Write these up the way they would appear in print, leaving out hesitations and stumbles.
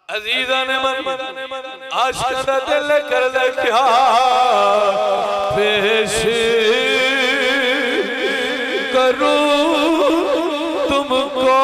अजीजा ने मन आशिक़ां दा दिल कर दे क्या पेश करूं तुमको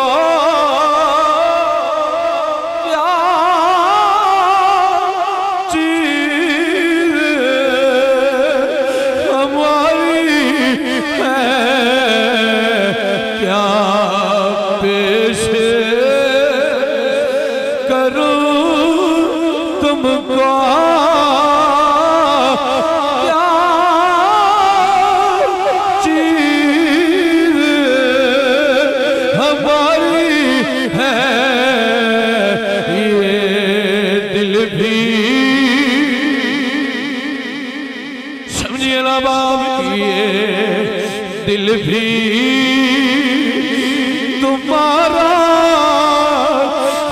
दिल भी तुम्हारा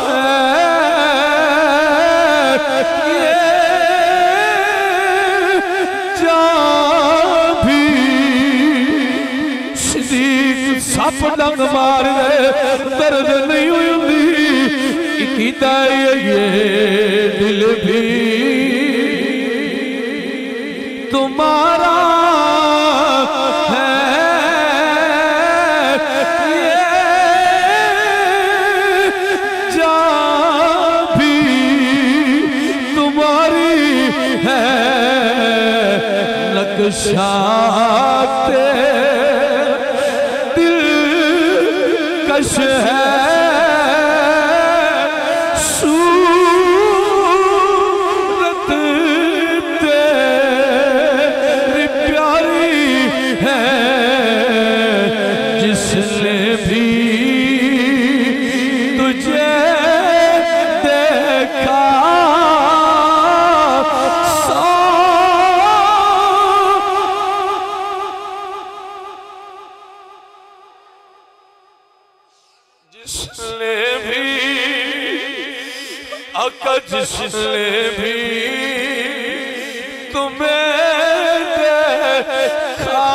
है, ये जान भी सिद्दीक़ सप डंग मार गए दर्द नहीं हुई कीता ये दिल भी तुम्हारा नक्शाते दिल कश है सूरत तेरी प्यारी है जिसने भी तुझे देखा जिसने भी तुम्हें देखा